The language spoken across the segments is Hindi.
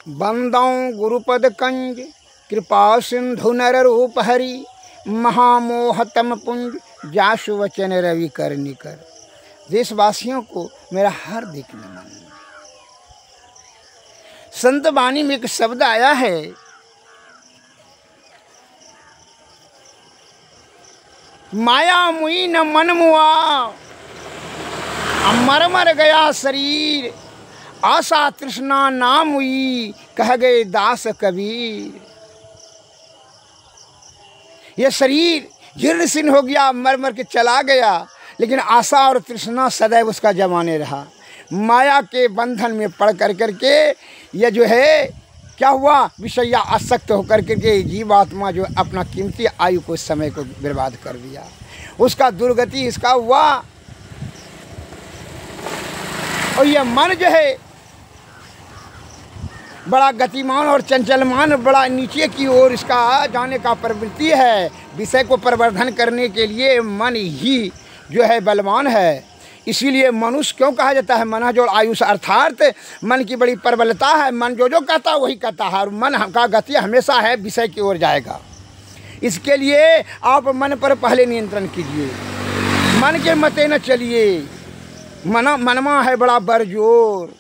बंदौ गुरुपद कंज कृपा सिंधु नर रूप हरि महामोह तम पुंज जासु वचन रवि कर निकर। देशवासियों को मेरा हार्दिक नमन। संत वाणी में एक शब्द आया है, माया मुई न मन मुआ, मर मर गया शरीर, आशा तृष्णा नाम हुई, कह गए दास कबीर। यह शरीर जीर्ण शीर्ण हो गया, मर मर के चला गया, लेकिन आशा और तृष्णा सदैव उसका जमाने रहा। माया के बंधन में पड़ कर करके यह जो है क्या हुआ, विषया आसक्त होकर के जीवात्मा जो अपना कीमती आयु को समय को बर्बाद कर दिया। उसका दुर्गति इसका हुआ। और यह मन जो है बड़ा गतिमान और चंचलमान, बड़ा नीचे की ओर इसका जाने का प्रवृत्ति है। विषय को प्रवर्धन करने के लिए मन ही जो है बलवान है। इसीलिए मनुष्य क्यों कहा जाता है मनोजोड़ आयुष, अर्थात मन की बड़ी प्रबलता है। मन जो जो कहता है वही कहता है, और मन का गति हमेशा है विषय की ओर जाएगा। इसके लिए आप मन पर पहले नियंत्रण कीजिए, मन के मते न चलिए। मनमा है बड़ा बरजोर,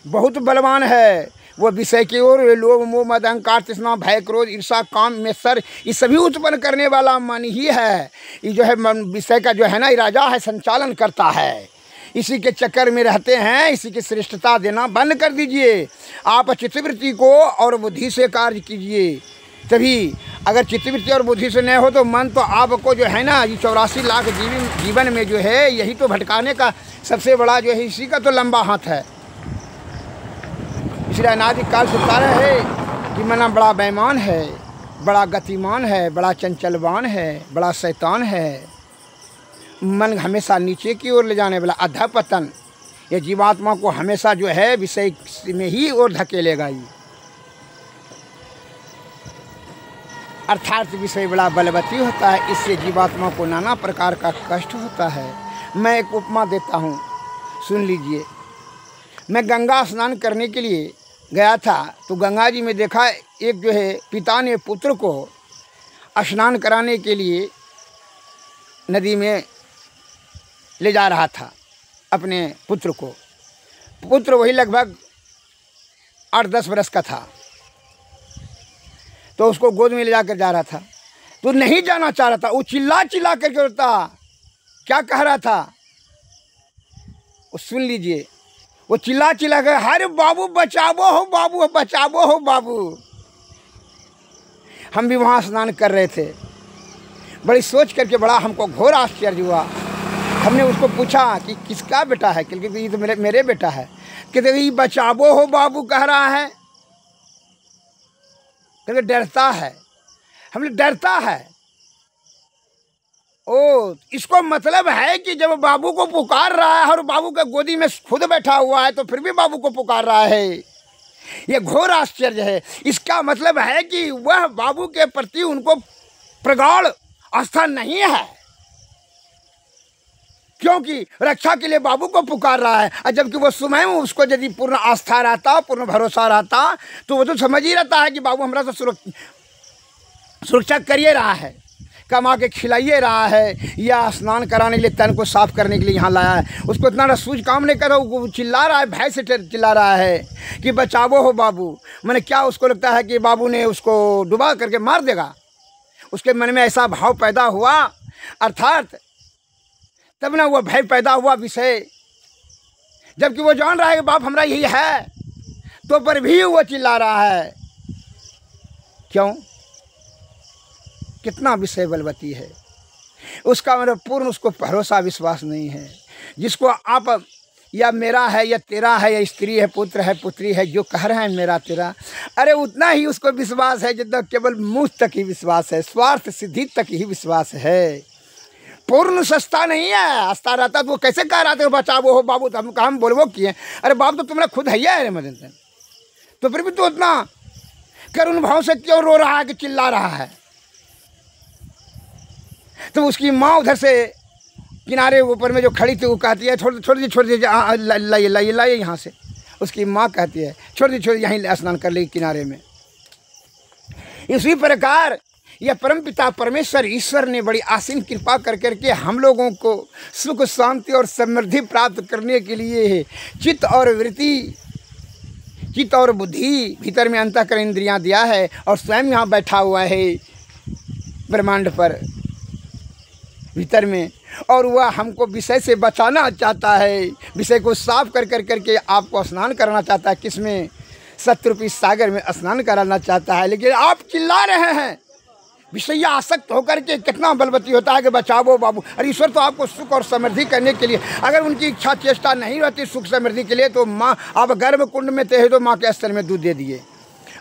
बहुत बलवान है। वो विषय की ओर लोभ मोह मद अहंकार तृष्णा भय क्रोध ईर्षा काम में सर, ये सभी उत्पन्न करने वाला मन ही है। ये जो है मन विषय का जो है ना, ये राजा है, संचालन करता है। इसी के चक्कर में रहते हैं। इसी की श्रेष्ठता देना बंद कर दीजिए। आप चित्तवृत्ति को और बुद्धि से कार्य कीजिए, तभी। अगर चित्तवृत्ति और बुद्धि से नहीं हो तो मन तो आपको जो है ना, ये 84 लाख जीवन में जो है यही तो भटकाने का सबसे बड़ा जो है, इसी का तो लंबा हाथ है। इसलिए अनादिकाल से बता रहे हैं कि मन बड़ा बेईमान है, बड़ा गतिमान है, बड़ा चंचलवान है, बड़ा शैतान है। मन हमेशा नीचे की ओर ले जाने वाला अधपतन, ये जीवात्मा को हमेशा जो है विषय में ही ओर धकेलेगा। ये अर्थात विषय बड़ा बलवती होता है, इससे जीवात्मा को नाना प्रकार का कष्ट होता है। मैं एक उपमा देता हूँ, सुन लीजिए। मैं गंगा स्नान करने के लिए गया था, तो गंगा जी में देखा एक जो है पिता ने पुत्र को स्नान कराने के लिए नदी में ले जा रहा था अपने पुत्र को। पुत्र वही लगभग 8-10 वर्ष का था, तो उसको गोद में ले जाकर जा रहा था। तो नहीं जाना चाह रहा था, वो चिल्ला चिल्ला करके उठता। क्या कह रहा था वो सुन लीजिए। वो चिल्ला चिल्ला कर, अरे बाबू बचावो हो, बाबू बचावो हो बाबू। हम भी वहाँ स्नान कर रहे थे। बड़ी सोच करके बड़ा हमको घोर आश्चर्य हुआ। हमने उसको पूछा कि किसका बेटा है, क्योंकि ये तो मेरे बेटा है। कहते ये बचावो हो बाबू कह रहा है, क्योंकि डरता है। हमने डरता है, ओ इसको मतलब है कि जब बाबू को पुकार रहा है और बाबू के गोदी में खुद बैठा हुआ है तो फिर भी बाबू को पुकार रहा है। ये घोर आश्चर्य है। इसका मतलब है कि वह बाबू के प्रति उनको प्रगाढ़ आस्था नहीं है, क्योंकि रक्षा के लिए बाबू को पुकार रहा है। और जबकि वो स्वयं उसको यदि पूर्ण आस्था रहता, पूर्ण भरोसा रहता, तो वो तो समझ ही रहता है कि बाबू हमारा तो सुरक्षा करिए रहा है, कमा के खिलाइए रहा है, या स्नान कराने के लिए तन को साफ करने के लिए यहाँ लाया है। उसको इतना सूझ काम नहीं कर रहा, वो चिल्ला रहा है, भय से चिल्ला रहा है कि बचावो हो बाबू। मैंने क्या उसको लगता है कि बाबू ने उसको डुबा करके मार देगा। उसके मन में ऐसा भाव पैदा हुआ, अर्थात तब ना वो भय पैदा हुआ विषय। जबकि वो जान रहा है कि बाप हमारा यही है, तो पर भी वो चिल्ला रहा है। क्यों? कितना विषय बलवती है उसका, मतलब पूर्ण उसको भरोसा विश्वास नहीं है। जिसको आप या मेरा है या तेरा है या स्त्री है पुत्र है पुत्री है जो कह रहे हैं मेरा तेरा, अरे उतना ही उसको विश्वास है जितना केवल मुझ तक ही विश्वास है, स्वार्थ सिद्धि तक ही विश्वास है। पूर्ण सस्ता नहीं है। आस्था रहता तो वो कैसे कह रहा था बचावो हो बाबू, तो हम बोलबो किए। अरे बाप तो तुम्हारा खुद है ही मदन, तो फिर भी तो उतना करुण भाव से क्यों रो रहा है कि चिल्ला रहा है। तो उसकी माँ उधर से किनारे ऊपर में जो खड़ी थी वो कहती है छोड़ दीजिए लाइए यहाँ से। उसकी माँ कहती है छोड़ छोड़ यहीं स्नान कर ले किनारे में। इसी प्रकार यह परमपिता परमेश्वर ईश्वर ने बड़ी आसीन कृपा कर करके हम लोगों को सुख शांति और समृद्धि प्राप्त करने के लिए चित्त और वृत्ति, चित्त और बुद्धि भीतर में अंतःकरण इंद्रियां दिया है और स्वयं यहाँ बैठा हुआ है ब्रह्मांड पर भीतर में, और वह हमको विषय से बचाना चाहता है, विषय को साफ कर करके आपको स्नान कराना चाहता है। किसमें? सतरूपी सागर में स्नान कराना चाहता है। लेकिन आप चिल्ला रहे हैं, विषय आसक्त होकर के कितना बलवती होता है कि बचाओ बाबू। और ईश्वर तो आपको सुख और समृद्धि करने के लिए, अगर उनकी इच्छा चेष्टा नहीं रहती सुख समृद्धि के लिए तो माँ, आप गर्भ कुंड में थे तो माँ के स्तर में दूध दे दिए,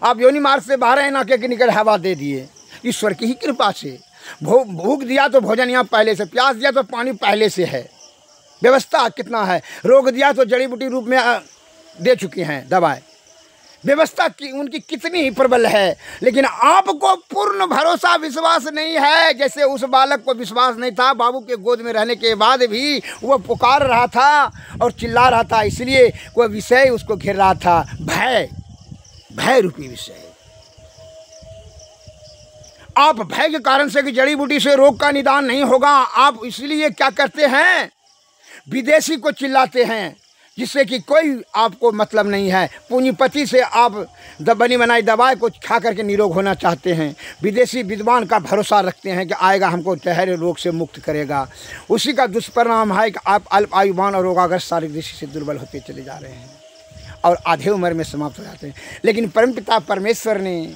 आप योनि मार्ग से बाहर नाके के निकट हवा दे दिए। ईश्वर की ही कृपा से भूख दिया तो भोजन यहाँ पहले से, प्यास दिया तो पानी पहले से है, व्यवस्था कितना है। रोग दिया तो जड़ी बूटी रूप में दे चुकी हैं दवाएं, व्यवस्था की उनकी कितनी ही प्रबल है। लेकिन आपको पूर्ण भरोसा विश्वास नहीं है, जैसे उस बालक को विश्वास नहीं था। बाबू के गोद में रहने के बाद भी वह पुकार रहा था और चिल्ला रहा था, इसलिए कोई विषय उसको घेर रहा था, भय, भय रूपी विषय। आप भय के कारण से कि जड़ी बूटी से रोग का निदान नहीं होगा, आप इसलिए क्या करते हैं, विदेशी को चिल्लाते हैं जिससे कि कोई आपको मतलब नहीं है। पूंजीपति से आप बनी बनाई दवाई को खा करके निरोग होना चाहते हैं। विदेशी विद्वान का भरोसा रखते हैं कि आएगा हमको ठहरे रोग से मुक्त करेगा। उसी का दुष्परिणाम है कि आप अल्प आयुवान और रोगाग्रस्त शारीरिक दृष्टि से दुर्बल होते चले जा रहे हैं और आधे उम्र में समाप्त हो जाते हैं। लेकिन परमपिता परमेश्वर ने,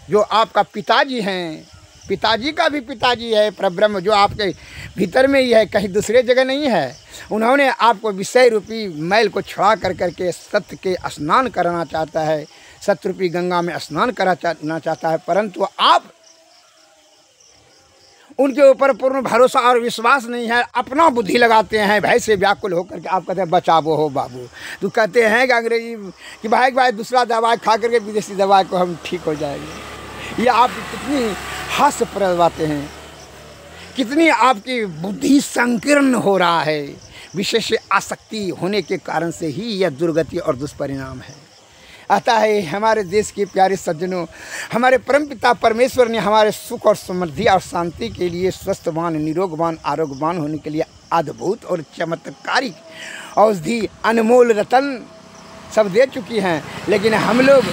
जो आपका पिताजी हैं, पिताजी का भी पिताजी है परब्रह्म, जो आपके भीतर में ही है, कहीं दूसरे जगह नहीं है, उन्होंने आपको विषय रूपी मैल को छुड़ा कर करके सत्य के स्नान कराना चाहता है, सत्य रूपी गंगा में स्नान कराना चाहता है। परंतु आप उनके ऊपर पूर्ण भरोसा और विश्वास नहीं है, अपना बुद्धि लगाते हैं, भय से व्याकुल होकर के आप कहते हैं बचाओ हो बाबू। तो कहते हैं कि अंग्रेजी कि भाई दूसरा दवाई खा करके विदेशी दवाई को हम ठीक हो जाएंगे। ये आप कितनी हास्यप्रद बातें हैं, कितनी आपकी बुद्धि संकीर्ण हो रहा है। विशेष आसक्ति होने के कारण से ही यह दुर्गति और दुष्परिणाम है। आता है हमारे देश के प्यारे सज्जनों, हमारे परमपिता परमेश्वर ने हमारे सुख और समृद्धि और शांति के लिए, स्वस्थवान, निरोगवान, आरोग्यवान होने के लिए अद्भुत और चमत्कारिक औषधि, अनमोल रतन सब दे चुकी हैं। लेकिन हम लोग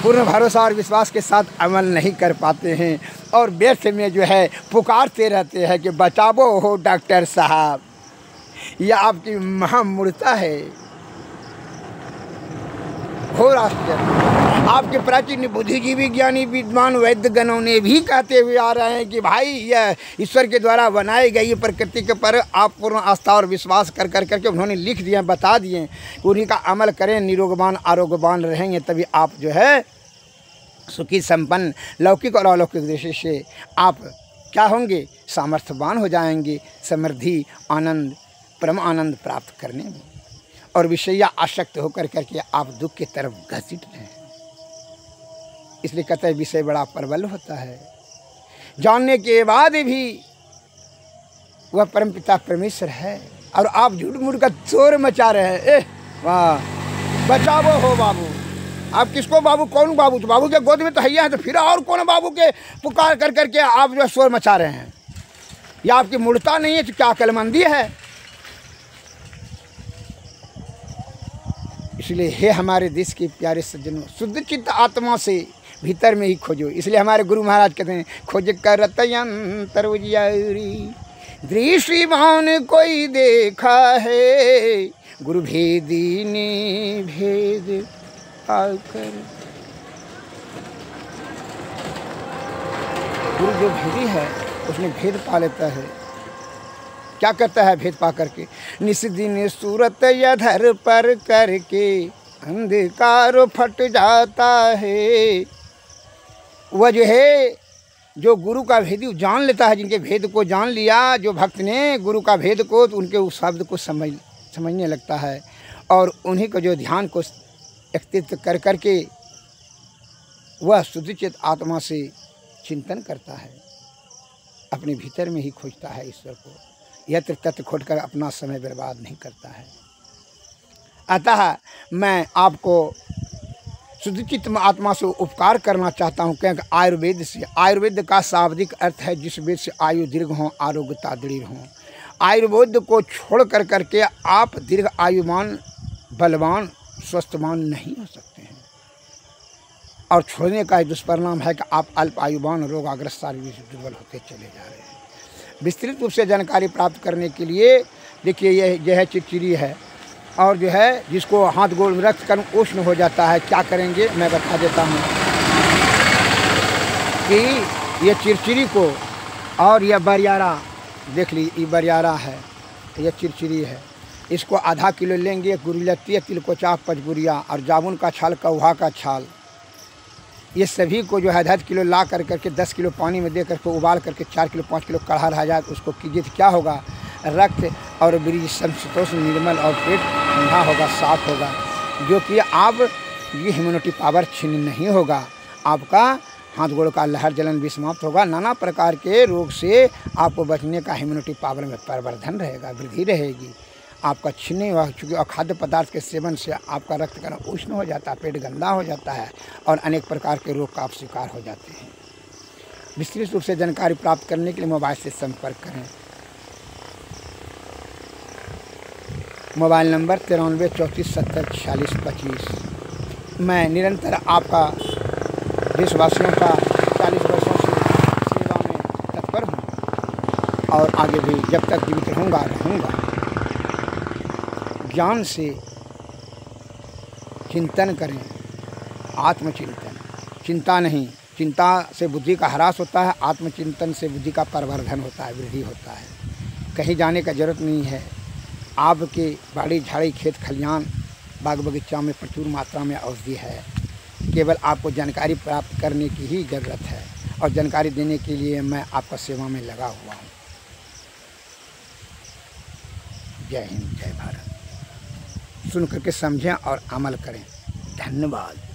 पूर्ण भरोसा और विश्वास के साथ अमल नहीं कर पाते हैं और व्यर्थ में जो है पुकारते रहते हैं कि बचाओ हो डॉक्टर साहब। यह आपकी महामूर्खता है, घोर आश्चर्य। आपके प्राचीन बुद्धिजीवी ज्ञानी विद्वान वैद्य गणों ने भी कहते हुए आ रहे हैं कि भाई यह ईश्वर के द्वारा बनाई गई प्रकृति के पर आप पूर्ण आस्था और विश्वास कर करके उन्होंने लिख दिए, बता दिए, उन्हीं का अमल करें, निरोगवान आरोग्यवान रहेंगे, तभी आप जो है सुखी संपन्न लौकिक और अलौकिक दृष्टि से आप क्या होंगे, सामर्थ्यवान हो जाएंगे, समृद्धि, आनंद, परम आनंद प्राप्त करने में। और विषया आसक्त होकर करके आप दुख की तरफ घसीट रहे हैं। इसलिए कहते हैं विषय बड़ा प्रबल होता है, जानने के बाद भी वह परमपिता परमेश्वर है और आप झूठ मूठ का शोर मचा रहे हैं। वाह, बचाओ हो बाबू। आप किसको बाबू, कौन बाबू? तो बाबू के गोद में तो हैया है, तो फिर और कौन बाबू के पुकार कर करके आप जो शोर मचा रहे हैं? या आपकी मूर्खता नहीं है तो क्या अक्लमंदी है? इसलिए हे हमारे देश के प्यारे सज्जनों, शुद्ध चित्त आत्मा से भीतर में ही खोजो। इसलिए हमारे गुरु महाराज कहते हैं, खोज करत यंत्र उजियारी, दृष्टिवान कोई देखा है, गुरु भेदी ने भेद पाकर। गुरु जो भेदी है उसने भेद पा लेता है। क्या करता है भेद पा करके? निस्दिन सूरत अधर पर करके अंधकार फट जाता है। वह जो है, जो गुरु का भेद जान लेता है, जिनके भेद को जान लिया, जो भक्त ने गुरु का भेद को, तो उनके उस शब्द को समझने लगता है और उन्हीं को जो ध्यान को एकत्रित कर करके वह शुद्धचित आत्मा से चिंतन करता है, अपने भीतर में ही खोजता है ईश्वर को। यत्र तत्र खोज कर अपना समय बर्बाद नहीं करता है। अतः मैं आपको शुद्धचित्त आत्मा से उपकार करना चाहता हूँ, क्योंकि आयुर्वेद का शाब्दिक अर्थ है जिस वेद से आयु दीर्घ हो, आरोग्यता दृढ़ हो। आयुर्वेद को छोड़ कर करके आप दीर्घ आयुमान, बलवान, स्वस्थवान नहीं हो सकते हैं। और छोड़ने का दुष्परिणाम है कि आप अल्प आयुमान, रोगाग्रस्त, शारीरिक दुर्बल होते चले जा रहे हैं। विस्तृत रूप से जानकारी प्राप्त करने के लिए देखिए यह है चिरचिरी है, और जो है जिसको हाथ गोड़ में रक्त कण उष्ण हो जाता है, क्या करेंगे मैं बता देता हूँ कि ये चिरचिरी को, और यह बरियारा देख ली, ये बरियारा है, यह चिरचिरी है, इसको आधा किलो लेंगे, गुरिलत्ती, तिलकोचा, पचगुरिया और जामुन का छाल, कौहा का छाल, ये सभी को जो है आधा किलो ला कर करके 10 किलो पानी में दे करके उबाल करके 4 किलो 5 किलो काढ़ा रह जाए, उसको कीजिए तो क्या होगा, रक्त और बीज समशीतोष्ण निर्मल और पेट ठंडा होगा, साफ होगा, जो कि आप ये इम्यूनिटी पावर छीन नहीं होगा, आपका हाथ गोड़ का लहर जलन भी समाप्त होगा, नाना प्रकार के रोग से आपको बचने का इम्यूनिटी पावर में परिवर्धन रहेगा, वृद्धि रहेगी, आपका छीने हुआ, चूँकि अखाद्य पदार्थ के सेवन से आपका रक्त कण उष्ण हो जाता है, पेट गंदा हो जाता है और अनेक प्रकार के रोग का आप शिकार हो जाते हैं। विस्तृत रूप से जानकारी प्राप्त करने के लिए मोबाइल से संपर्क करें। Mobile number 93 34 70 46 25। मैं निरंतर आपका देशवासियों का 40 वर्षों से सेवा में तत्पर हूँ और आगे भी जब तक जीवित रहूँगा। ज्ञान से चिंतन करें, आत्मचिंतन, चिंता नहीं, चिंता से बुद्धि का ह्रास होता है, आत्मचिंतन से बुद्धि का परिवर्धन होता है, वृद्धि होता है। कहीं जाने का जरूरत नहीं है, आपके बाड़ी झाड़ी खेत खलियान बाग बगीचा में प्रचुर मात्रा में औषधि है, केवल आपको जानकारी प्राप्त करने की ही ज़रूरत है और जानकारी देने के लिए मैं आपका सेवा में लगा हुआ हूँ। जय हिंद, जय भारत। सुन करके समझें और अमल करें। धन्यवाद।